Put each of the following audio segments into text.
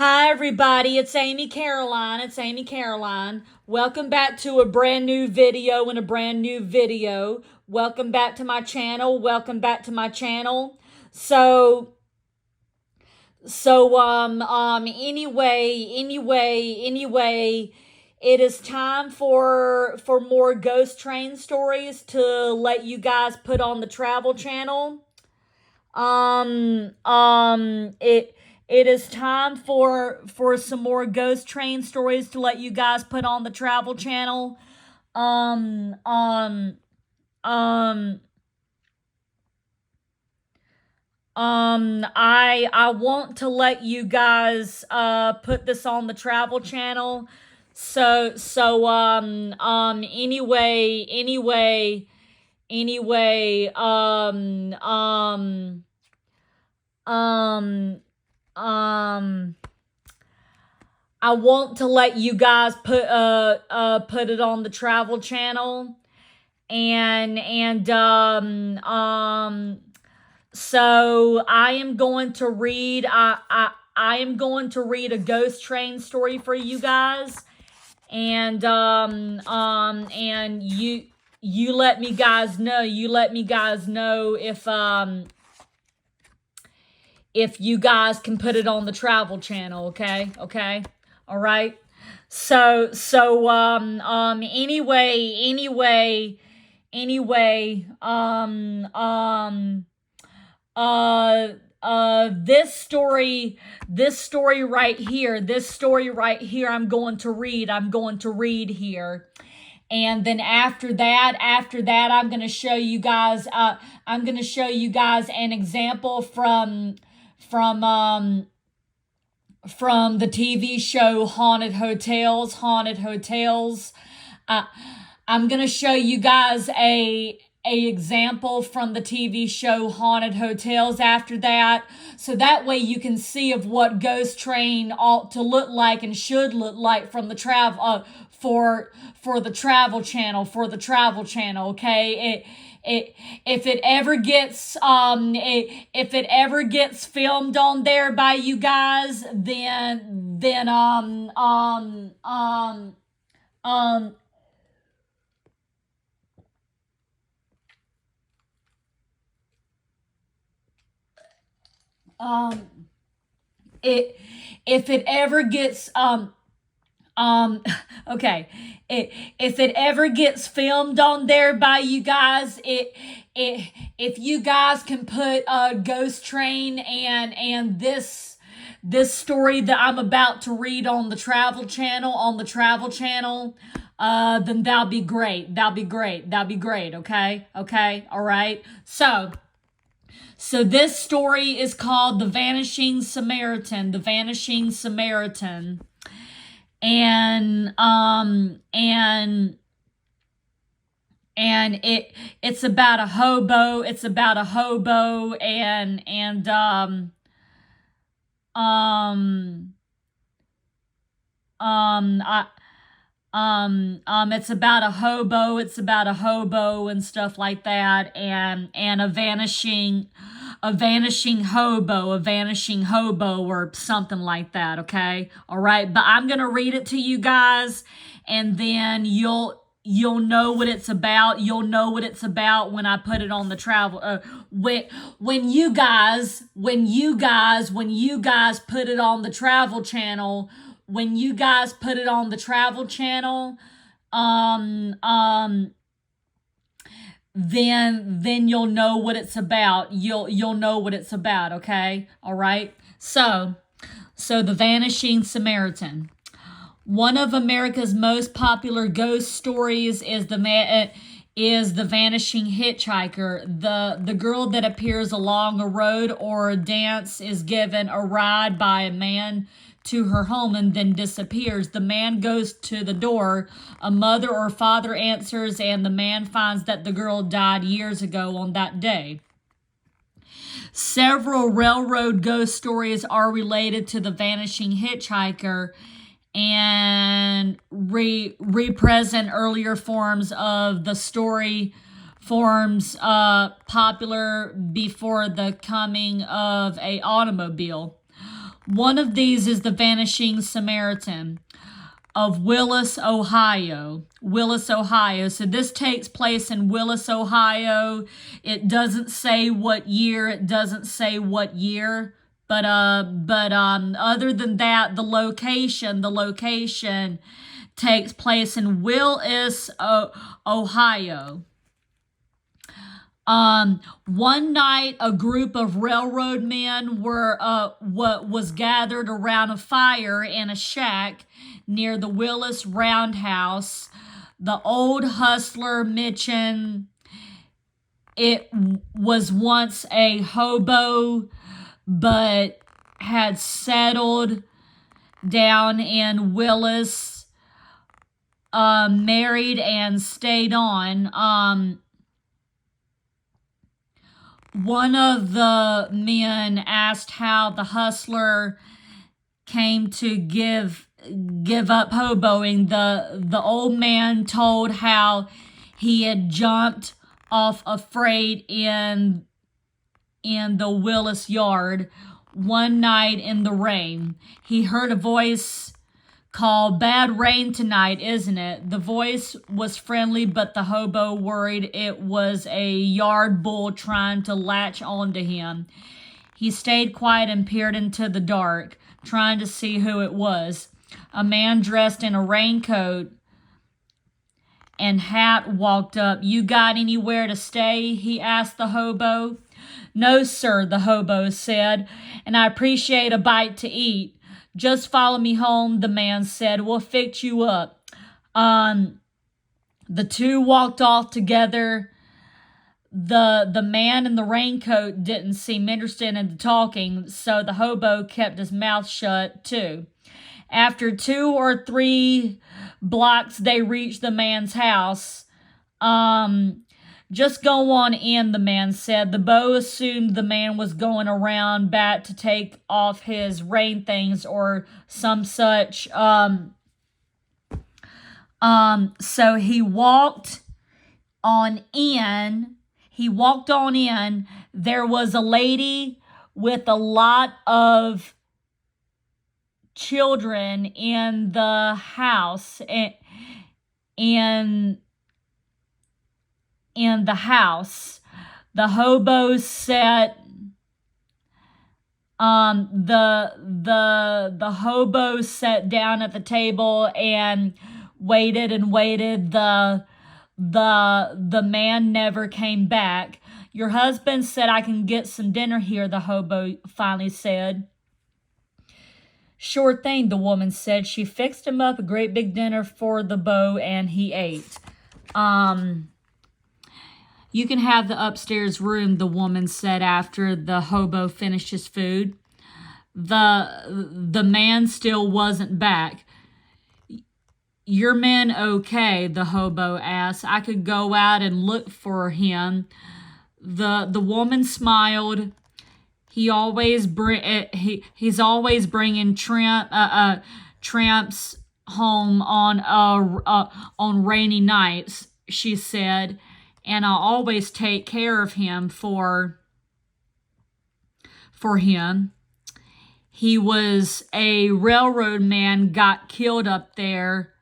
Hi, everybody. It's Amy Caroline. Welcome back to a brand new video. Welcome back to my channel. So, anyway, it is time for more ghost train stories to let you guys put on the travel channel. It is time for some more ghost train stories to let you guys put on the travel channel. Um, um, um, I want to let you guys put this on the travel channel. Anyway, um, um, I want to let you guys put it on the travel channel, and so I am going to read I am going to read a ghost train story for you guys, and you let me guys know if you guys can put it on the travel channel. Okay, all right. Anyway, this story right here, I'm going to read here. And then after that, I'm going to show you guys an example from the TV show Haunted Hotels. I'm going to show you guys a example from the TV show Haunted Hotels after that. So that way you can see of what Ghost Train ought to look like and should look like from the travel for the travel channel, okay? If it ever gets filmed on there by you guys, then if it ever gets okay, if it ever gets filmed on there by you guys, if you guys can put Ghost Train and this story that I'm about to read on the travel channel, then that'll be great. Okay, all right. So this story is called The Vanishing Samaritan. And it's about a hobo. It's about a hobo and stuff like that, and a vanishing hobo or something like that. Okay, all right. But I'm gonna read it to you guys, and then you'll know what it's about. You'll know what it's about when I put it on the travel. When you guys put it on the travel channel. When you guys put it on the travel channel, then you'll know what it's about. You'll know what it's about. Okay, all right. So The Vanishing Samaritan. One of America's most popular ghost stories is the vanishing hitchhiker. The girl that appears along a road or a dance is given a ride by a man to her home and then disappears. The man goes to the door. A mother or father answers, and the man finds that the girl died years ago on that day. Several railroad ghost stories are related to the vanishing hitchhiker and represent earlier forms of the story, popular before the coming of a automobile. One of these is the Vanishing Samaritan of Willis, Ohio. Willis, Ohio. So this takes place in Willis, Ohio. It doesn't say what year. It doesn't say what year. But other than that, the location takes place in Willis, Ohio. One night, a group of railroad men was gathered around a fire in a shack near the Willis Roundhouse. The old hustler mentioned it was once a hobo, but had settled down in Willis, married and stayed on. One of the men asked how the hustler came to give up hoboing. The old man told how he had jumped off a freight in the Willis yard one night in the rain. He heard a voice call, "Bad rain tonight, isn't it?" The voice was friendly, but the hobo worried it was a yard bull trying to latch onto him. He stayed quiet and peered into the dark, trying to see who it was. A man dressed in a raincoat and hat walked up. "You got anywhere to stay?" he asked the hobo. "No, sir," the hobo said, "and I appreciate a bite to eat." "Just follow me home," the man said. "We'll fix you up." The two walked off together. The man in the raincoat didn't seem interested in talking, so the hobo kept his mouth shut too. After 2 or 3 blocks, they reached the man's house. "Just go on in," the man said. The beau assumed the man was going around back to take off his rain things or some such. So he walked on in. There was a lady with a lot of children in the house, in the house. The hobo sat the hobo sat down at the table and waited and waited. The man never came back. "Your husband said I can get some dinner here," the hobo finally said. "Sure thing," the woman said. She fixed him up a great big dinner for the beau, and he ate. "You can have the upstairs room," the woman said after the hobo finished his food. The man still wasn't back. "Your man okay?" the hobo asked. "I could go out and look for him." The woman smiled. He's always bringing tramps home on rainy nights, she said, "and I always take care of him for him. He was a railroad man, got killed up there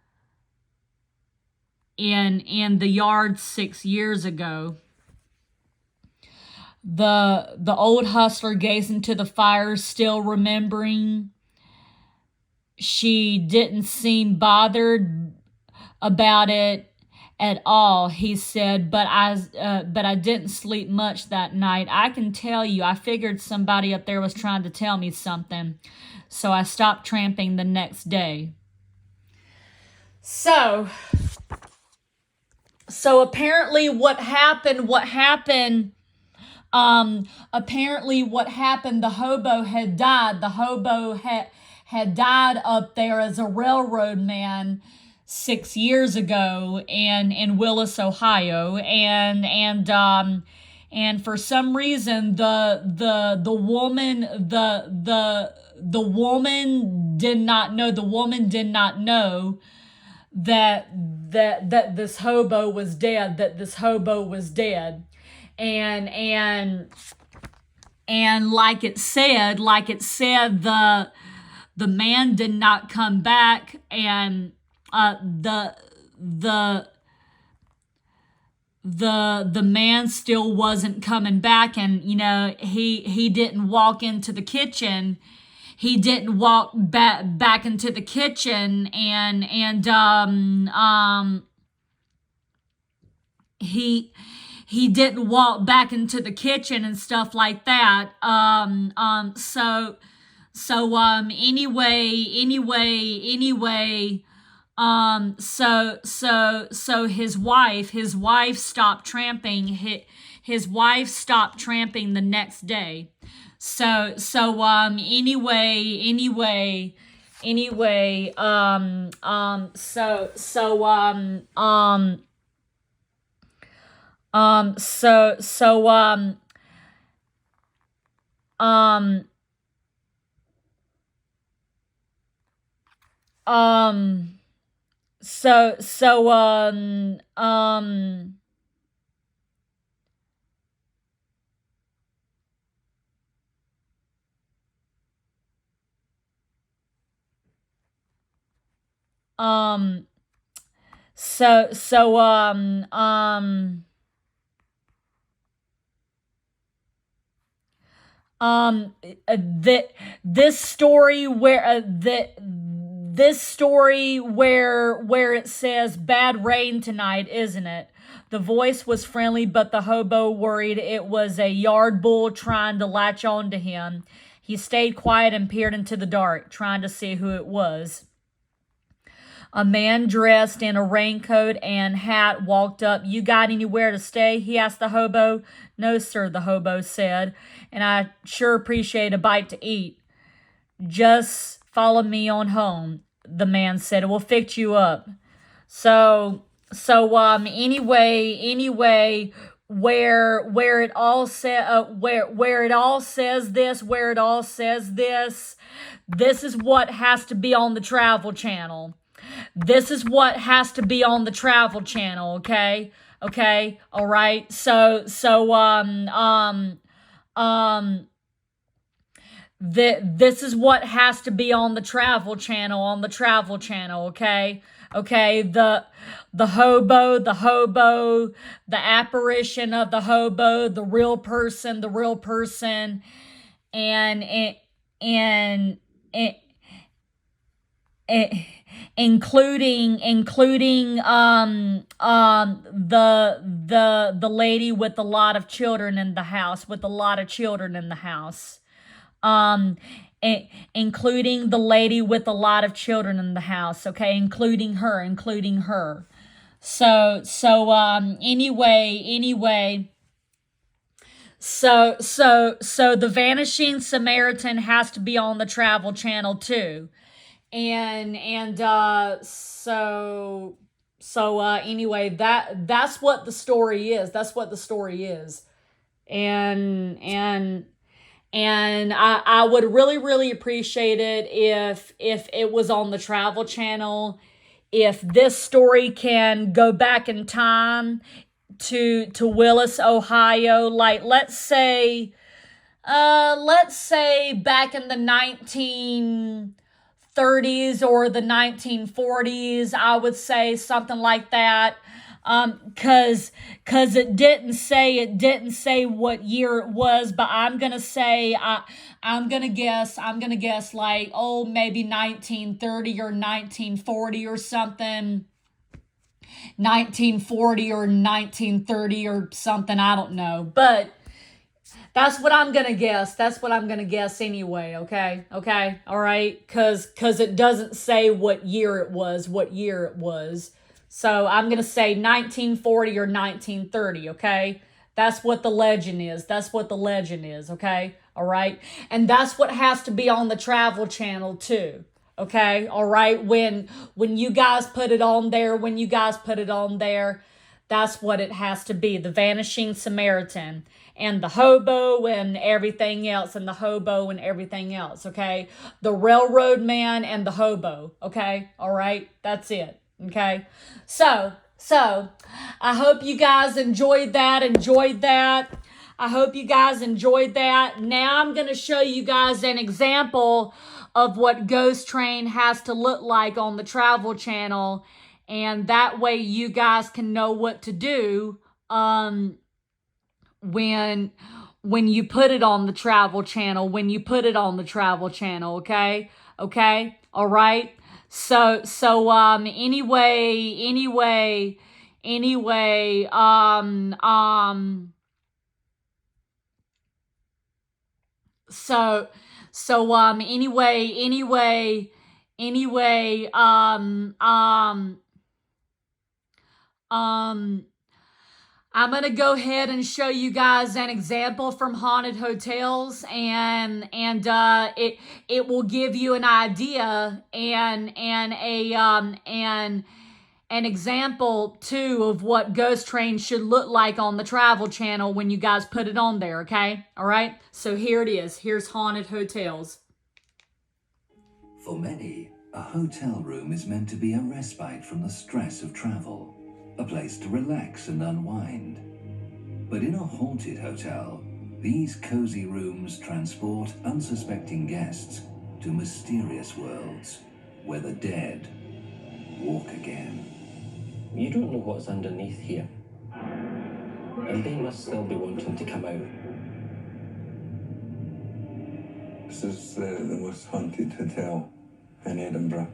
in the yard 6 years ago." The old hustler gazed into the fire, still remembering. "She didn't seem bothered about it at all," he said, but I didn't sleep much that night. I can tell you, I figured somebody up there was trying to tell me something, so I stopped tramping the next day." So apparently what happened, the hobo had died. The hobo had died up there as a railroad man 6 years ago in Willis, Ohio, and for some reason the woman did not know that this hobo was dead, and And like it said, the man did not come back, and the the man still wasn't coming back. And he didn't walk into the kitchen. He didn't walk back into the kitchen, and he didn't walk back into the kitchen and stuff like that. Anyway, so his wife stopped tramping. His wife stopped tramping the next day. Anyway, so so um um so so um so so that this story where it says bad rain tonight, isn't it? The voice was friendly, but the hobo worried it was a yard bull trying to latch on to him. He stayed quiet and peered into the dark, trying to see who it was. A man dressed in a raincoat and hat walked up. "You got anywhere to stay?" he asked the hobo. "No, sir," the hobo said, "and I sure appreciate a bite to eat." "Just follow me on home," the man said. "It will fix you up." Anyway, where it all says this is what has to be on the Travel Channel. This is what has to be on the Travel Channel, okay? Okay, all right. This is what has to be on the Travel Channel, okay? Okay, the hobo, the apparition of the hobo, the real person, and including the lady with a lot of children in the house, including the lady with a lot of children in the house, okay, including her. So the Vanishing Samaritan has to be on the Travel Channel too. Anyway, that's what the story is. And I would really appreciate it if it was on the Travel Channel. If this story can go back in time to Willis, Ohio, like let's say back in the 1930s or the 1940s, I would say something like that. Cause it didn't say what year it was, but I'm gonna guess like, maybe 1930 or 1940 or something. 1940 or 1930 or something, I don't know. But that's what I'm gonna guess. Anyway, okay? Okay, all right? Cause it doesn't say what year it was. So I'm going to say 1940 or 1930, okay? That's what the legend is. Okay? All right? And that's what has to be on the Travel Channel too. Okay? All right? When you guys put it on there, that's what it has to be. The Vanishing Samaritan and the hobo and everything else, okay? The railroad man and the hobo, okay? All right? That's it. Okay, so I hope you guys enjoyed that. I hope you guys enjoyed that. Now I'm going to show you guys an example of what Ghost Train has to look like on the Travel Channel. And that way you guys can know what to do when you put it on the Travel Channel, okay? Okay? All right? So anyway, I'm going to go ahead and show you guys an example from Haunted Hotels, and it will give you an idea and an example too of what Ghost Train should look like on the Travel Channel when you guys put it on there, okay? All right? So here it is. Here's Haunted Hotels. For many, a hotel room is meant to be a respite from the stress of travel, a place to relax and unwind. But in a haunted hotel, these cozy rooms transport unsuspecting guests to mysterious worlds where the dead walk again. You don't know what's underneath here, and they must still be wanting to come out. This is the most haunted hotel in Edinburgh.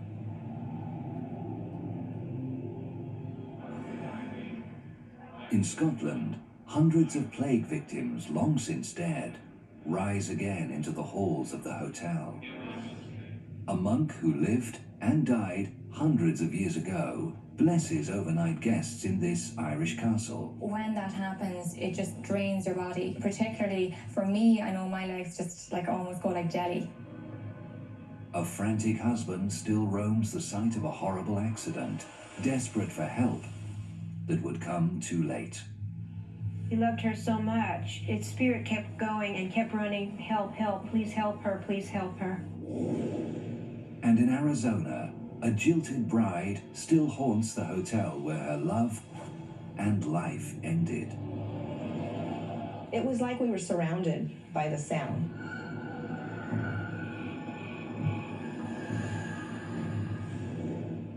In Scotland, hundreds of plague victims, long since dead, rise again into the halls of the hotel. A monk who lived and died hundreds of years ago blesses overnight guests in this Irish castle. When that happens, it just drains your body. Particularly for me, I know my legs just like almost go like jelly. A frantic husband still roams the site of a horrible accident, desperate for help that would come too late. He loved her so much. Its spirit kept going and kept running, help, help, please help her, please help her. And in Arizona, a jilted bride still haunts the hotel where her love and life ended. It was like we were surrounded by the sound.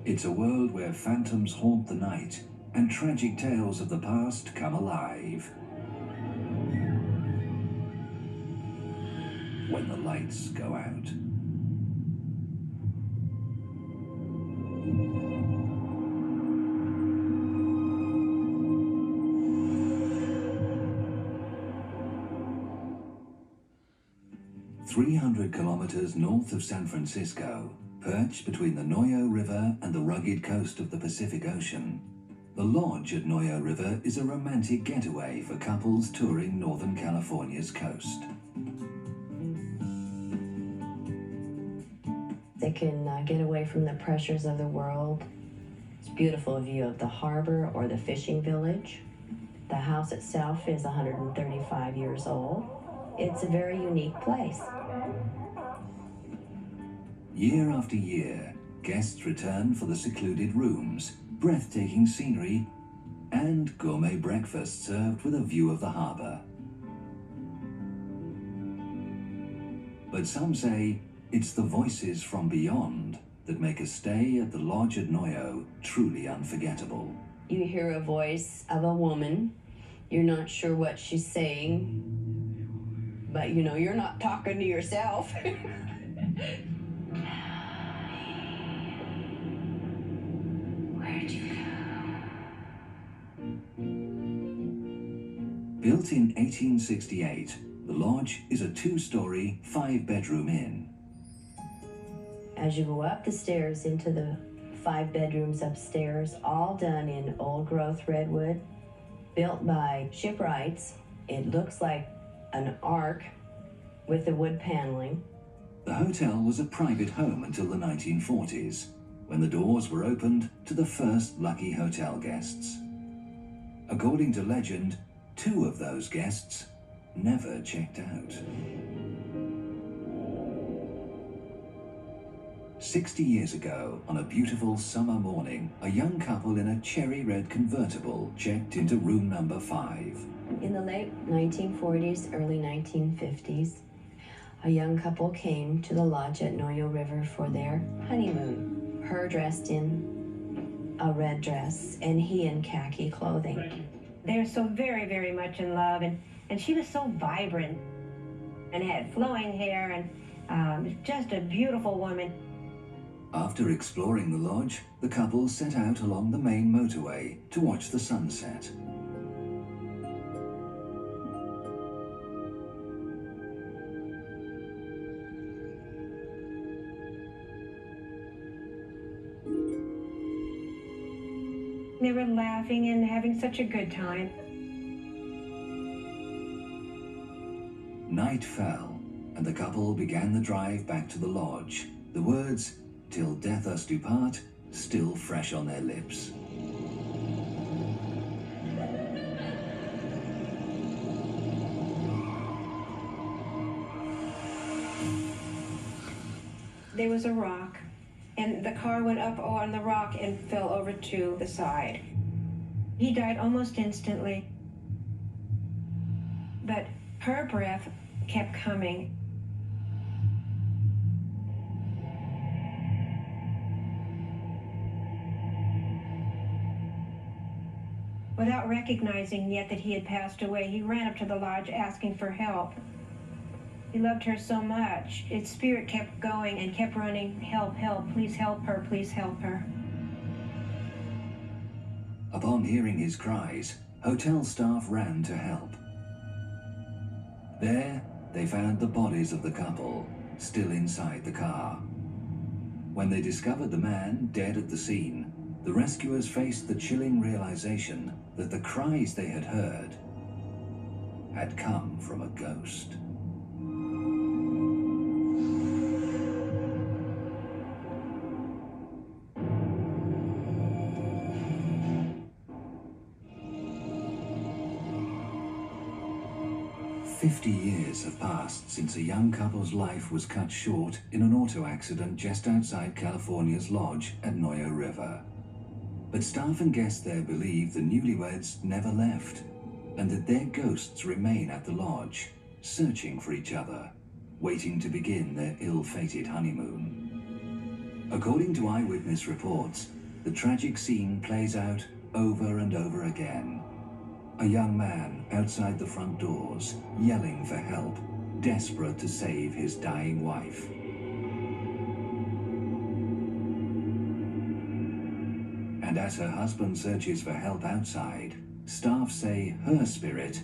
It's a world where phantoms haunt the night and tragic tales of the past come alive. When the lights go out. "300 kilometers north of San Francisco, perched between the Noyo River and the rugged coast of the Pacific Ocean, the Lodge at Noyo River is a romantic getaway for couples touring Northern California's coast. They can get away from the pressures of the world. It's a beautiful view of the harbor or the fishing village. The house itself is 135 years old. It's a very unique place. Year after year, guests return for the secluded rooms, breathtaking scenery, and gourmet breakfast served with a view of the harbor. But some say it's the voices from beyond that make a stay at the Lodge at Noyo truly unforgettable. You hear a voice of a woman. You're not sure what she's saying, but you know you're not talking to yourself. Where'd you go? Built in 1868, the Lodge is a 2-story, 5-bedroom inn. As you go up the stairs into the 5 bedrooms upstairs, all done in old-growth redwood, built by shipwrights. It looks like an ark with the wood paneling. The hotel was a private home until the 1940s, when the doors were opened to the first lucky hotel guests. According to legend, 2 of those guests never checked out. 60 years ago, on a beautiful summer morning, a young couple in a cherry red convertible checked into room number 5. In the late 1940s, early 1950s, a young couple came to the lodge at Noyo River for their honeymoon. Her dressed in a red dress and he in khaki clothing. They were so very, very much in love, and she was so vibrant and had flowing hair and just a beautiful woman. After exploring the lodge, the couple set out along the main motorway to watch the sunset. They were laughing and having such a good time. Night fell, and the couple began the drive back to the lodge, the words, "Till death us do part," still fresh on their lips. There was a rock, and the car went up on the rock and fell over to the side. He died almost instantly, but her breath kept coming. Without recognizing yet that he had passed away, he ran up to the lodge asking for help. He loved her so much. Its spirit kept going and kept running, "Help, help, please help her, please help her." Upon hearing his cries, hotel staff ran to help. There, they found the bodies of the couple, still inside the car. When they discovered the man dead at the scene, the rescuers faced the chilling realization that the cries they had heard had come from a ghost. "50 years have passed since a young couple's life was cut short in an auto accident just outside California's lodge at Noyo River. But staff and guests there believe the newlyweds never left, and that their ghosts remain at the lodge, searching for each other, waiting to begin their ill-fated honeymoon. According to eyewitness reports, the tragic scene plays out over and over again. A young man outside the front doors, yelling for help, desperate to save his dying wife. And as her husband searches for help outside, staff say her spirit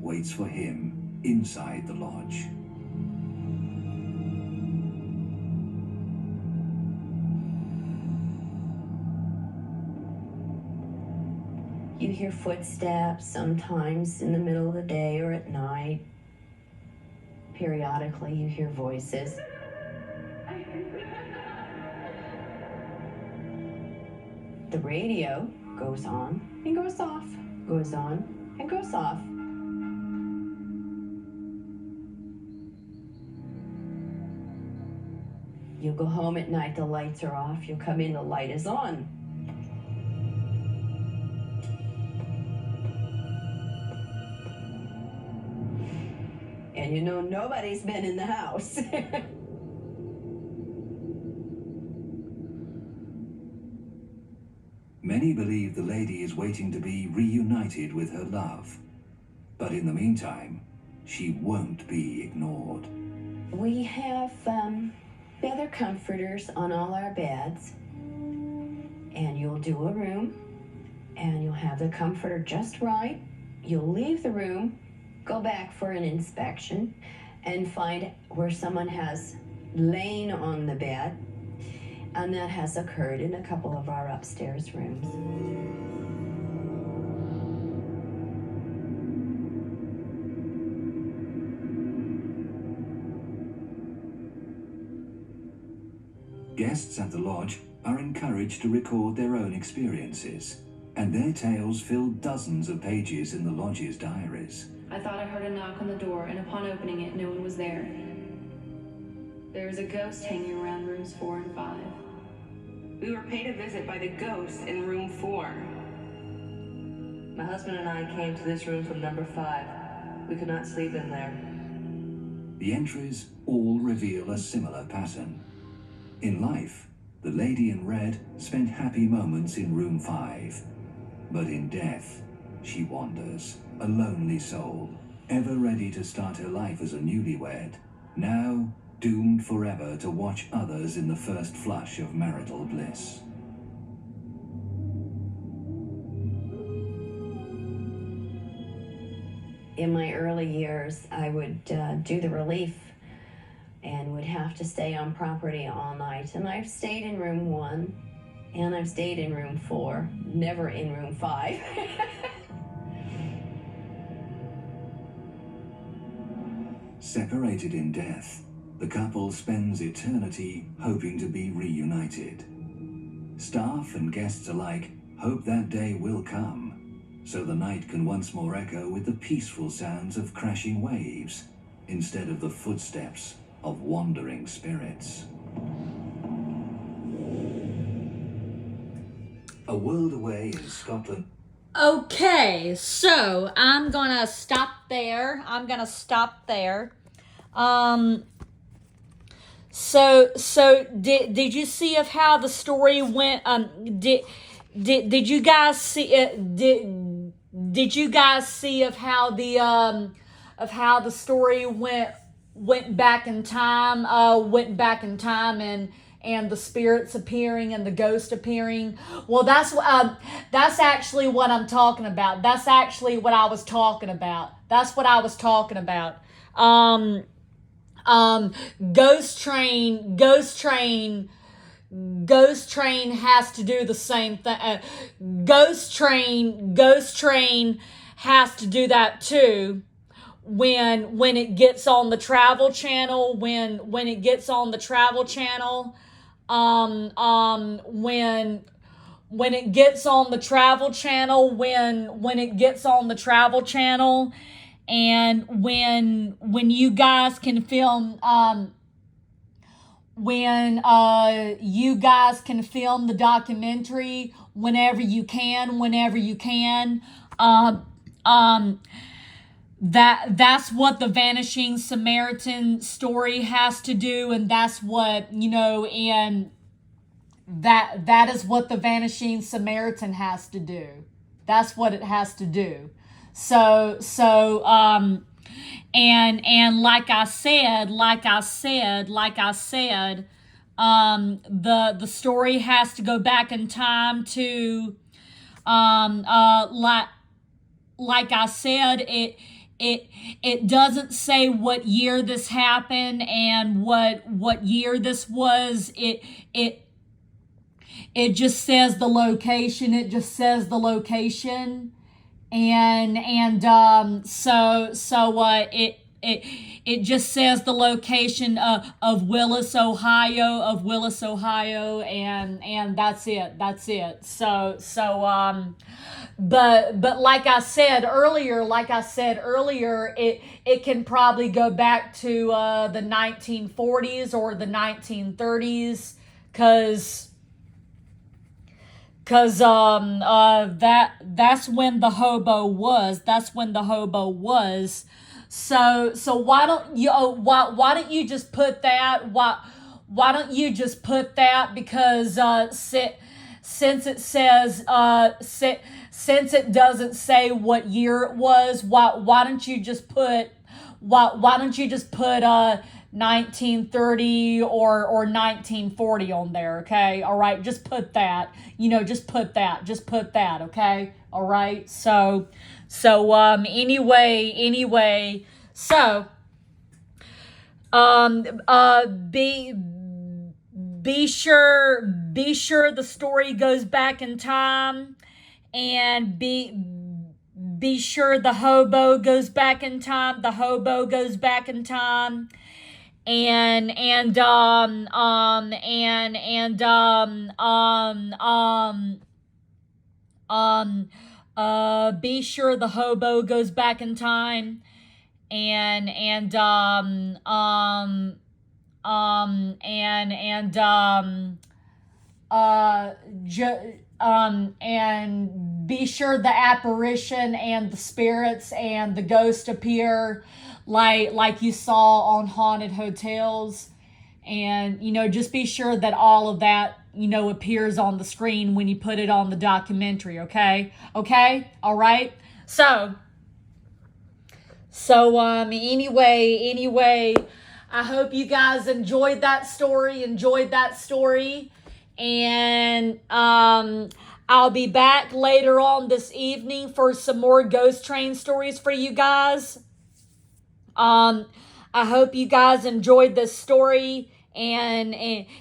waits for him inside the lodge. You hear footsteps sometimes in the middle of the day or at night. Periodically, you hear voices. The radio goes on and goes off, goes on and goes off. You go home at night, the lights are off. You come in, the light is on. And you know nobody's been in the house. Many believe the lady is waiting to be reunited with her love. But in the meantime, she won't be ignored. We have feather comforters on all our beds. And you'll do a room, and you'll have the comforter just right. You'll leave the room, go back for an inspection, and find where someone has lain on the bed. And that has occurred in a couple of our upstairs rooms. Guests at the lodge are encouraged to record their own experiences, and their tales fill dozens of pages in the lodge's diaries. I thought I heard a knock on the door, and upon opening it, no one was there. There was a ghost hanging around rooms 4 and 5. We were paid a visit by the ghost in room 4. My husband and I came to this room from number 5. We could not sleep in there. The entries all reveal a similar pattern. In life, the lady in red spent happy moments in room 5. But in death, she wanders, a lonely soul, ever ready to start her life as a newlywed, now doomed forever to watch others in the first flush of marital bliss. In my early years, I would do the relief and would have to stay on property all night. And I've stayed in room 1, and I've stayed in room 4, never in room 5. Separated in death, the couple spends eternity hoping to be reunited. Staff and guests alike hope that day will come, so the night can once more echo with the peaceful sounds of crashing waves, instead of the footsteps of wandering spirits. A world away in Scotland. Okay, so I'm gonna stop there. So did you see of how the story went? Did you guys see it? Did you guys see of how the story went back in time? And the spirits appearing and the ghost appearing. Well, that's actually what I'm talking about. That's actually what I was talking about. Ghost Train has to do the same thing. Ghost Train has to do that too. When it gets on the Travel Channel, when it gets on the Travel Channel, when it gets on the Travel Channel, when it gets on the Travel Channel, and when you guys can film, when you guys can film the documentary whenever you can, that's what the Vanishing Samaritan story has to do, and that's what, and that is what the Vanishing Samaritan has to do. That's what it has to do. So and like I said, the story has to go back in time to like I said, it doesn't say what year this happened and what year this was. It just says the location. It just says the location. It just says the location of Willis, Ohio, and that's it. But like I said earlier, it can probably go back to the 1940s or the 1930s, cause that's when the hobo was. So why don't you just put that? Why don't you just put that? Because since it says since it doesn't say what year it was, why don't you just put 1930 or 1940 on there, okay? All right, just put that. Just put that, okay? All right. So anyway, so be sure the story goes back in time, and be sure the hobo goes back in time. Be sure the hobo goes back in time, and be sure the apparition and the spirits and the ghost appear like you saw on haunted hotels. And, you know, just be sure that all of that, you know, appears on the screen when you put it on the documentary, okay? Okay? All right? So anyway, I hope you guys enjoyed that story. And I'll be back later on this evening for some more ghost train stories for you guys. I hope you guys enjoyed this story and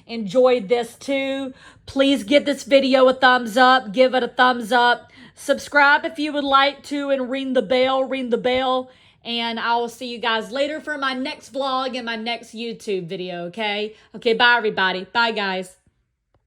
enjoyed this too. Please give this video a thumbs up. Give it a thumbs up. Subscribe if you would like to, and ring the bell. And I will see you guys later for my next vlog and my next YouTube video, okay? Okay, bye everybody. Bye guys.